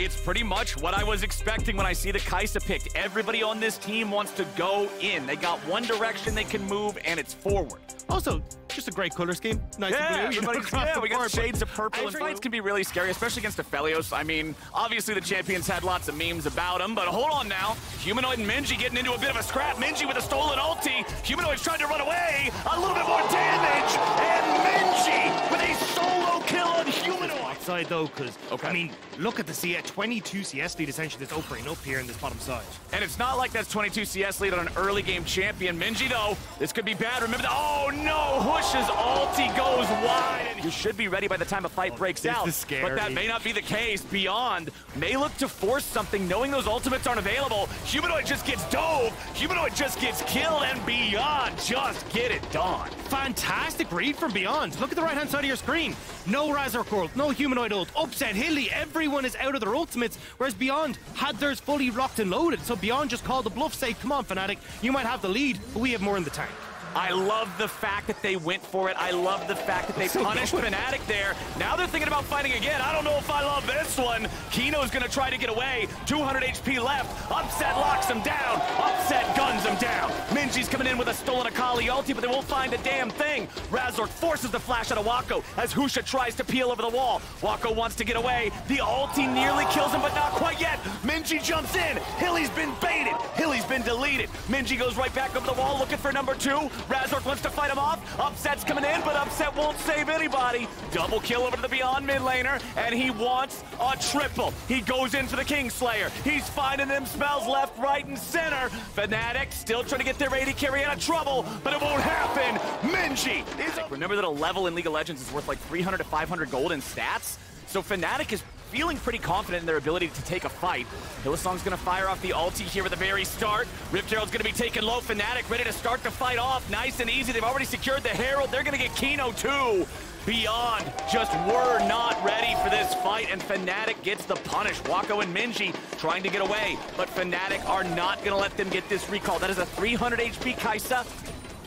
it's pretty much what I was expecting when I see the Kai'Sa picked. Everybody on this team wants to go in. They got one direction they can move, and it's forward. Also, just a great color scheme. Nice and blue. We got shades of purple, and fights can be really scary, especially against Aphelios. I mean, obviously the champions had lots of memes about him, but hold on now. Humanoid and Minji getting into a bit of a scrap. Minji with a stolen ulti. Humanoid's trying to run away. A little bit more damage, and Minji with a solo kill on Humanoid. Side though, because I mean, look at the CS 22 CS lead essentially that's opening up here in this bottom side. And it's not like that's 22 CS lead on an early game champion. Minji though, this could be bad. Remember that? Oh no, Hush's ulti goes wide, and you should be ready by the time a fight breaks out. But that may not be the case. Beyond may look to force something, knowing those ultimates aren't available. Humanoid just gets dove. Humanoid just gets killed, and Beyond just get it done. Fantastic read from Beyond. Look at the right-hand side of your screen. No Razor ult, no Humanoid ult, upset Hilly. Everyone is out of their ultimates, whereas Beyond had theirs fully locked and loaded. So Beyond just called the bluff, say, come on, Fnatic, you might have the lead, but we have more in the tank. I love the fact that they went for it. I love the fact that they punished Fnatic there. Now they're thinking about fighting again. I don't know if I love this one. Kino's gonna try to get away. 200 HP left. Upset locks him down. Upset guns him down. Minji's coming in with a stolen Akali ulti, but they won't find a damn thing. Razork forces the flash out of Wako as Husha tries to peel over the wall. Wako wants to get away. The ulti nearly kills him, but not quite yet. Minji jumps in. Hilly's been baited. Hilly's been deleted. Minji goes right back over the wall looking for number 2. Razork wants to fight him off. Upset's coming in, but Upset won't save anybody. Double kill over to the Beyond mid laner, and he wants a triple. He goes in for the Kingslayer. He's finding them spells left, right, and center. Fnatic still trying to get their AD carry out of trouble, but it won't happen. Minji is... Remember that a level in League of Legends is worth like 300 to 500 gold in stats? So Fnatic is feeling pretty confident in their ability to take a fight. Hillsong's gonna fire off the ulti here at the very start. Rift Herald's gonna be taken low. Fnatic ready to start the fight off. Nice and easy. They've already secured the Herald. They're gonna get Kino too. Beyond just were not ready for this fight, and Fnatic gets the punish. Wako and Minji trying to get away, but Fnatic are not gonna let them get this recall. That is a 300 HP Kai'Sa.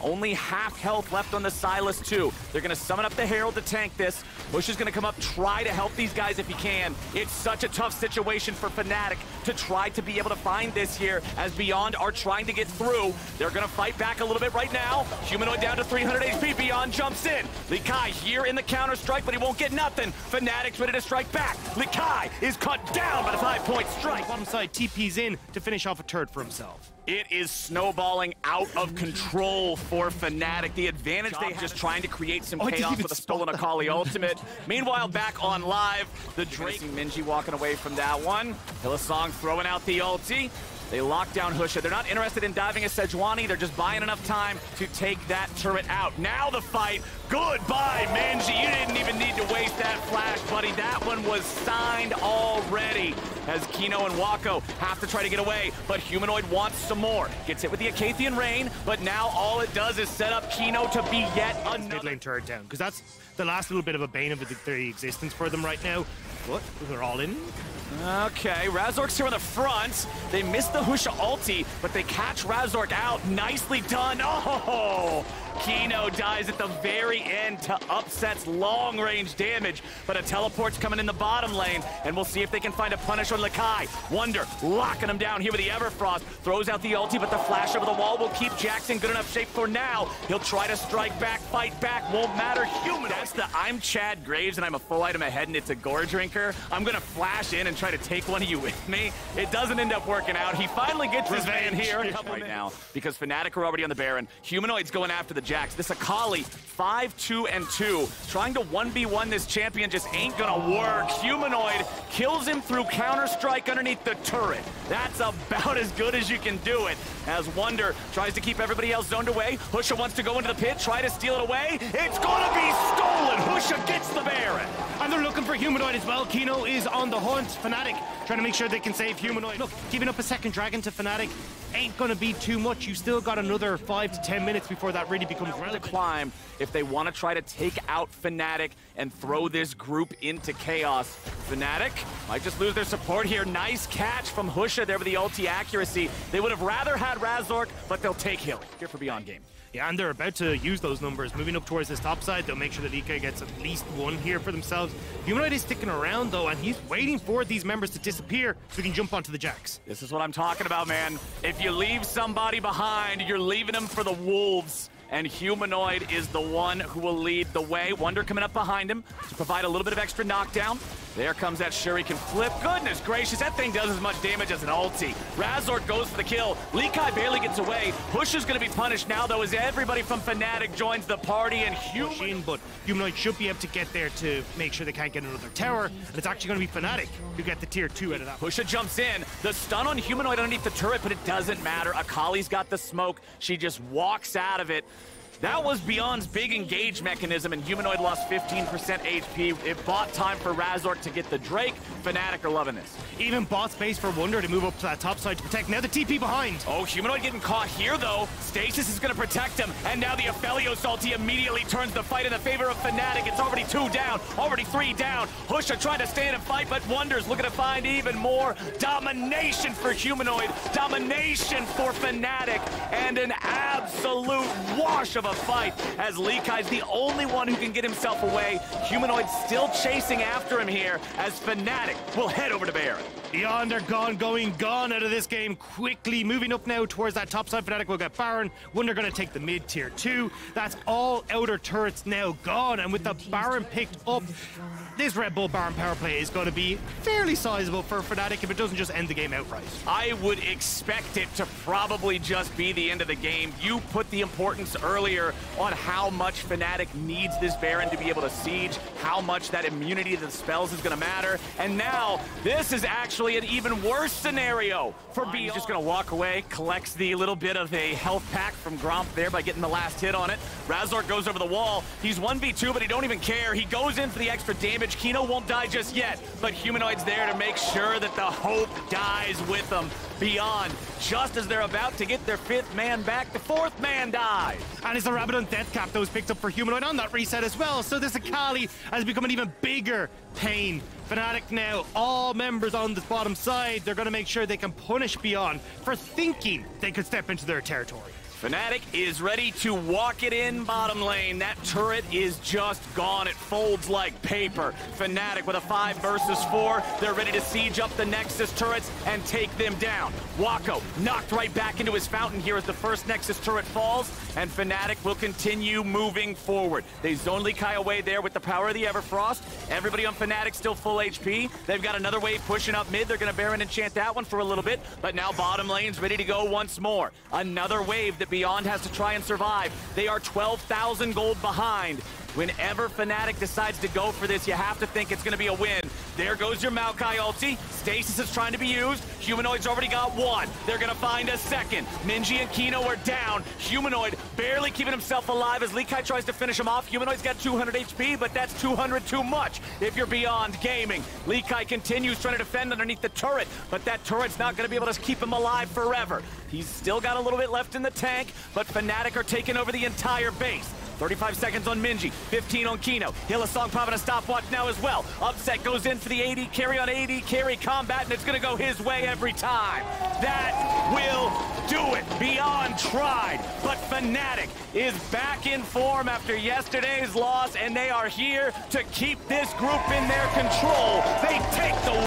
Only half health left on the Sylas too. They're gonna summon up the Herald to tank this. Bush is gonna come up, try to help these guys if he can. It's such a tough situation for Fnatic to try to be able to find this here, as Beyond are trying to get through. They're gonna fight back a little bit right now. Humanoid down to 300 HP, Beyond jumps in. Likai here in the counter strike, but he won't get nothing. Fnatic's ready to strike back. Likai is cut down by the 5-point strike. Bottom side, TP's in to finish off a turret for himself. It is snowballing out of control for Fnatic. The advantage they have just trying to create some chaos with a stolen Akali ultimate. Meanwhile, back on live, the Drake. Minji walking away from that one. Hillsong throwing out the ulti. They lock down Husha. They're not interested in diving a Sejuani. They're just buying enough time to take that turret out. Now the fight. Goodbye, Minji. You didn't even need to waste that flash, buddy. That one was signed already. As Kino and Wako have to try to get away, but Humanoid wants some more. Gets hit with the Acathian Rain, but now all it does is set up Kino to be yet another mid lane turret down, because that's the last little bit of a bane of their existence for them right now. What? They're all in? Okay, Razork's here in the front. They missed the Husha ulti, but they catch Razork out. Nicely done. Oh! Kino dies at the very end to Upset's long-range damage, but a teleport's coming in the bottom lane, and we'll see if they can find a punish on Likai. Wonder locking him down here with the Everfrost. Throws out the ulti, but the flash over the wall will keep Jackson good enough shape for now. He'll try to strike back, fight back, won't matter. Human. That's the I'm Chad Graves, and I'm a full item ahead, and it's a gore drinker. I'm gonna flash in and try to take one of you with me. It doesn't end up working out. He finally gets his van here right now, because Fnatic are already on the Baron. Humanoid's going after the Jax. This Akali, 5-2-2, trying to 1v1 this champion just ain't gonna work. Humanoid kills him through Counter-Strike underneath the turret. That's about as good as you can do it, as Wonder tries to keep everybody else zoned away. Husha wants to go into the pit, try to steal it away. It's gonna be stolen! Husha gets the Baron! And they're looking for Humanoid as well. Kino is on the hunt. Fnatic trying to make sure they can save Humanoid. Look, giving up a second dragon to Fnatic ain't gonna be too much. You still got another 5 to 10 minutes before that really becomes relevant. To climb if they want to try to take out Fnatic and throw this group into chaos. Fnatic might just lose their support here. Nice catch from Husha there with the ulti accuracy. They would have rather had Razork, but they'll take Hill. Here for Beyond game. Yeah, and they're about to use those numbers. Moving up towards this top side, they'll make sure that EK gets at least one here for themselves. Humanoid is sticking around, though, and he's waiting for these members to disappear so he can jump onto the Jacks. This is what I'm talking about, man. If you leave somebody behind, you're leaving them for the wolves. And Humanoid is the one who will lead the way. Wonder coming up behind him to provide a little bit of extra knockdown. There comes that Shuriken flip. Goodness gracious, that thing does as much damage as an ulti. Razork goes for the kill. Likai barely gets away. Push is going to be punished now, though, as everybody from Fnatic joins the party. And but Humanoid should be able to get there to make sure they can't get another tower. And it's actually going to be Fnatic who get the tier 2 out of that. Pusha jumps in. The stun on Humanoid underneath the turret, but it doesn't matter. Akali's got the smoke. She just walks out of it. That was Beyond's big engage mechanism, and Humanoid lost 15% HP. It bought time for Razork to get the Drake. Fnatic are loving this. Even bought space for Wonder to move up to that top side to protect. Now the TP behind. Oh, Humanoid getting caught here, though. Stasis is going to protect him, and now the Aphelios ulti immediately turns the fight in the favor of Fnatic. It's already 2 down, already 3 down. Husha trying to stay in and fight, but Wonder's looking to find even more. Domination for Humanoid, domination for Fnatic, and an absolute wash of a fight as Likai's the only one who can get himself away. Humanoid still chasing after him here as Fnatic will head over to Baron. Beyond are gone out of this game quickly. Moving up now towards that top side. Fnatic will get Baron. Wonder going to take the mid tier 2. That's all outer turrets now gone. And with the Baron picked up, this Red Bull Baron power play is going to be fairly sizable for Fnatic if it doesn't just end the game outright. I would expect it to probably just be the end of the game. You put the importance earlier on how much Fnatic needs this Baron to be able to siege, how much that immunity to the spells is going to matter. And now, this is actually an even worse scenario for Beyond. He's just going to walk away, collects the little bit of a health pack from Gromp there by getting the last hit on it. Razork goes over the wall. He's 1v2, but he don't even care. He goes in for the extra damage. Kino won't die just yet, but Humanoid's there to make sure that the hope dies with them. Beyond, just as they're about to get their 5th man back, the 4th man dies. And it's the Rabadon Death Cap that was picked up for Humanoid on that reset as well. So this Akali has become an even bigger pain. Fnatic now, all members on the bottom side, they're going to make sure they can punish Beyond for thinking they could step into their territory. Fnatic is ready to walk it in bottom lane. That turret is just gone. It folds like paper. Fnatic with a 5 versus 4. They're ready to siege up the Nexus turrets and take them down. Wako knocked right back into his fountain here as the first Nexus turret falls, and Fnatic will continue moving forward. They zone Likai away there with the power of the Everfrost. Everybody on Fnatic still full HP. They've got another wave pushing up mid. They're going to Baron enchant that one for a little bit, but now bottom lane's ready to go once more. Another wave that Beyond has to try and survive. They are 12,000 gold behind. Whenever Fnatic decides to go for this, you have to think it's going to be a win. There goes your Maokai ulti. Stasis is trying to be used. Humanoid's already got 1. They're going to find a 2nd. Minji and Kino are down. Humanoid barely keeping himself alive as Likai tries to finish him off. Humanoid's got 200 HP, but that's 200 too much if you're Beyond Gaming. Likai continues trying to defend underneath the turret, but that turret's not going to be able to keep him alive forever. He's still got a little bit left in the tank, but Fnatic are taking over the entire base. 35 seconds on Minji, 15 on Kino. Hillsong popping a stopwatch now as well. Upset goes in for the AD carry on AD carry combat, and it's going to go his way every time. That will do it. Beyond tried, but Fnatic is back in form after yesterday's loss, and they are here to keep this group in their control. They take the